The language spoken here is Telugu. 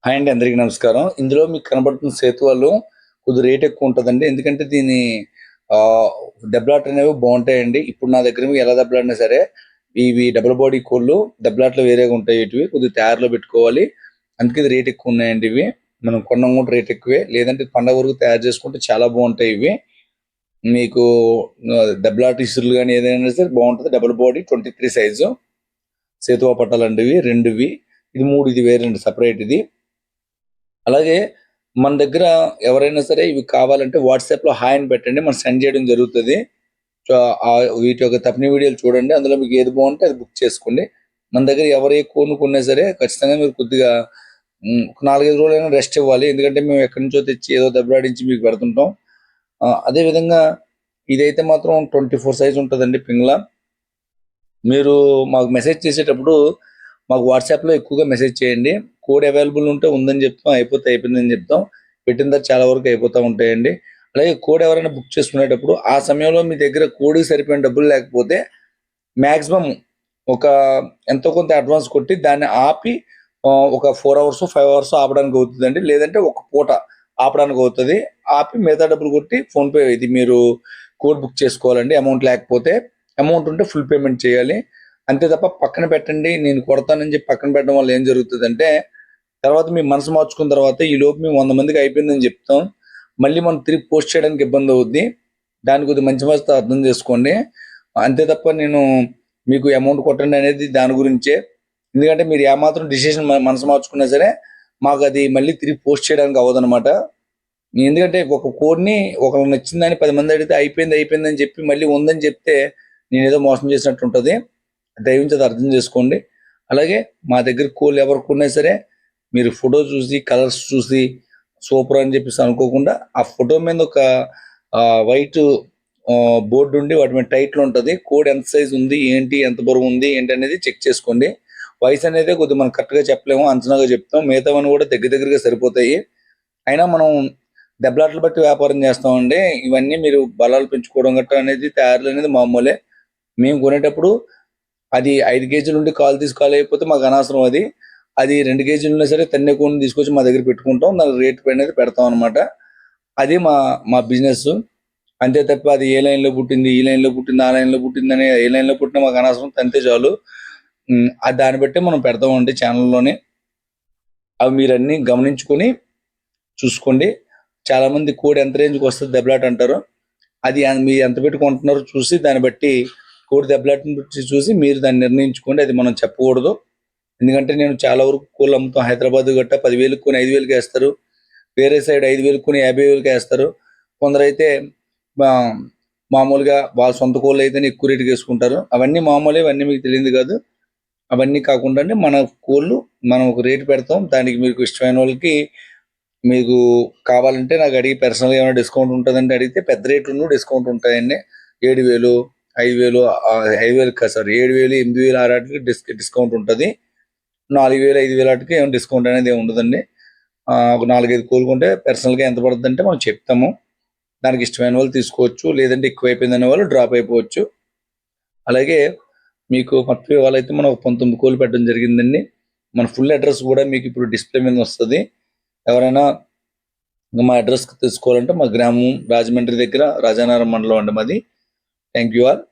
హాయ్ అండి, అందరికీ నమస్కారం. ఇందులో మీకు కనబడుతున్న సేతువాలు కొద్దిగా రేట్ ఎక్కువ ఉంటుందండి. ఎందుకంటే దీని దెబ్బలాట్లు అనేవి బాగుంటాయండి. ఇప్పుడు నా దగ్గర మీకు ఎలా దెబ్బలాడినా సరే ఇవి డబుల్ బాడీ కోళ్ళు దెబ్బలాట్లు వేరేగా ఉంటాయి. ఇటువి కొద్దిగా తయారులో పెట్టుకోవాలి. అందుకే ఇది రేట్ ఎక్కువ ఉన్నాయండి. ఇవి మనం కొన్నాం కూడా రేట్ ఎక్కువే. లేదంటే పండగ వరకు తయారు చేసుకుంటే చాలా బాగుంటాయి. ఇవి మీకు దెబ్బలాట ఇసురులు కానీ ఏదైనా సరే బాగుంటుంది. డబుల్ బాడీ 23 సైజు సేతువా పట్టాలండి. ఇవి రెండువి, ఇది 3, ఇది వేరండి, సపరేట్ ఇది. అలాగే మన దగ్గర ఎవరైనా సరే ఇవి కావాలంటే వాట్సాప్లో హాయ్ అని పెట్టండి, మనం సెండ్ చేయడం జరుగుతుంది. సో వీటి యొక్క తప్పని వీడియోలు చూడండి, అందులో మీకు ఏది బాగుంటే అది బుక్ చేసుకోండి. మన దగ్గర ఎవరు ఏ కొనుక్కున్నా సరే ఖచ్చితంగా మీరు కొద్దిగా 4-5 రోజులైనా రెస్ట్ ఇవ్వాలి. ఎందుకంటే మేము ఎక్కడి నుంచో తెచ్చి ఏదో దెబ్బలాడించి మీకు పెడుతుంటాం. అదేవిధంగా ఇదైతే మాత్రం 24 సైజ్ ఉంటుందండి పింగ్లా. మీరు మాకు మెసేజ్ చేసేటప్పుడు మాకు వాట్సాప్లో ఎక్కువగా మెసేజ్ చేయండి. కోడ్ అవైలబుల్ ఉంటే ఉందని చెప్తాం, అయిపోతే అయిపోయిందని చెప్తాం. పెట్టిన తర్వాత చాలా వరకు అయిపోతూ ఉంటాయండి. అలాగే కోడ్ ఎవరైనా బుక్ చేసుకునేటప్పుడు ఆ సమయంలో మీ దగ్గర కోడ్కి సరిపోయిన డబ్బులు లేకపోతే మ్యాక్సిమం ఒక ఎంతో కొంత అడ్వాన్స్ కొట్టి దాన్ని ఆపి ఒక 4 అవర్స్ 5 అవర్స్ ఆపడానికి అవుతుందండి. లేదంటే ఒక పూట ఆపడానికి అవుతుంది. ఆపి మిగతా డబ్బులు కొట్టి ఫోన్పే ఇది మీరు కోడ్ బుక్ చేసుకోవాలండి. అమౌంట్ లేకపోతే, అమౌంట్ ఉంటే ఫుల్ పేమెంట్ చేయాలి. అంతే తప్ప పక్కన పెట్టండి నేను కొడతానని చెప్పి పక్కన పెట్టడం వల్ల ఏం జరుగుతుందంటే తర్వాత మీ మనసు మార్చుకున్న తర్వాత ఈ లోపు మేము 100 మందికి అయిపోయిందని చెప్తాం. మళ్ళీ మనం తిరిగి పోస్ట్ చేయడానికి ఇబ్బంది అవుద్ది. దాని కొద్దిగా మంచి మనసుతో అర్థం చేసుకోండి. అంతే తప్ప నేను మీకు అమౌంట్ కొట్టండి అనేది దాని గురించే. ఎందుకంటే మీరు ఏమాత్రం డిసిషన్ మనసు మార్చుకున్నా సరే మాకు అది మళ్ళీ తిరిగి పోస్ట్ చేయడానికి అవ్వదనమాట. ఎందుకంటే ఒక కోడ్ని ఒకరికి నచ్చిందని 10 మంది అడిగితే అయిపోయింది అని చెప్పి మళ్ళీ ఉందని చెప్తే నేను ఏదో మోసం చేసినట్టు ఉంటుంది. దయవుంచి అది అర్థం చేసుకోండి. అలాగే మా దగ్గర కోళ్ళు ఎవరు కొన్నా సరే మీరు ఫోటో చూసి కలర్స్ చూసి సూపర్ అని చెప్పేసి అనుకోకుండా ఆ ఫోటో మీద ఒక వైట్ బోర్డు ఉండి వాటి మీద టైటిల్ ఉంటుంది. కోడ్ ఎంత సైజ్ ఉంది, ఏంటి, ఎంత బరువు ఉంది, ఏంటి అనేది చెక్ చేసుకోండి. వయసు అనేది కొద్దిగా మనం కరెక్ట్గా చెప్పలేము, అంచనాగా చెప్తాం. మిగతావన్నీ కూడా దగ్గరగా సరిపోతాయి. అయినా మనం దెబ్బలాట్లు బట్టి వ్యాపారం చేస్తామండి. ఇవన్నీ మీరు బలాలు పెంచుకోవడం గట్రా అనేది తయారులు అనేది మామూలే. మేము కొనేటప్పుడు అది 5 కేజీలు ఉండి కాలు తీసి కాలు అయిపోతే మాకు అనవసరం. అది 2 కేజీలు ఉన్నా సరే తన్నే కోడిని తీసుకొచ్చి మా దగ్గర పెట్టుకుంటాం. దానికి రేట్ అనేది పెడతాం అనమాట. అది మా బిజినెస్. అంతే తప్ప అది ఏ లైన్లో పుట్టింది, ఈ లైన్లో పుట్టింది, ఆ లైన్లో పుట్టిందని, ఏ లైన్లో పుట్టినా మాకు అనవసరం, తంతే చాలు. అది దాన్ని బట్టి మనం పెడతామండి ఛానల్లోనే. అవి మీరు అన్నీ గమనించుకొని చూసుకోండి. చాలామంది కోడి ఎంత రేంజ్కి వస్తుంది దెబ్బలాట అంటారు. అది మీరు ఎంత పెట్టుకుంటున్నారో చూసి దాన్ని బట్టి కోడి దెబ్బలాటని బట్టి చూసి మీరు దాన్ని నిర్ణయించుకోండి. అది మనం చెప్పకూడదు. ఎందుకంటే నేను చాలా వరకు కోళ్ళు అమ్ముతాం. హైదరాబాద్ గట్ట 10,000 కొని 5,000కి వేస్తారు. వేరే సైడ్ 5,000 కొని 50,000కి వేస్తారు. కొందరైతే మామూలుగా వాళ్ళ సొంత కోళ్ళు అయితేనే ఎక్కువ రేటుకి వేసుకుంటారు. అవన్నీ మామూలే, ఇవన్నీ మీకు తెలియదు కాదు. అవన్నీ కాకుండా మన కోళ్ళు మనం ఒక రేటు పెడతాం. దానికి మీకు ఇష్టమైన వాళ్ళకి మీకు కావాలంటే నాకు అడిగి పర్సనల్గా ఏమైనా డిస్కౌంట్ ఉంటుందంటే అడిగితే పెద్ద రేట్లు డిస్కౌంట్ ఉంటాయండి. 7,000 5,000 5,000 కాదు సార్, 7,000 8,000 ఆరాటికి డిస్కౌంట్ ఉంటుంది. 4,000 5,000 ఆటికి ఏమైనా డిస్కౌంట్ అనేది ఏమి ఉండదండి. ఒక 4-5 కోలుకుంటే పర్సనల్గా ఎంత పడుతుంది అంటే మనం చెప్తాము. దానికి ఇష్టమైన వాళ్ళు తీసుకోవచ్చు, లేదంటే ఎక్కువైపోయిందనే వాళ్ళు డ్రాప్ అయిపోవచ్చు. అలాగే మీకు మొత్తం ఇవాళైతే మనం 19 కోళ్ళు పెట్టడం జరిగిందండి. మన ఫుల్ అడ్రస్ కూడా మీకు ఇప్పుడు డిస్ప్లే మీద వస్తుంది. ఎవరైనా మా అడ్రస్కి తెలుసుకోవాలంటే మా గ్రామం రాజమండ్రి దగ్గర రాజానగరం మండలం అండి మాది. Thank you all.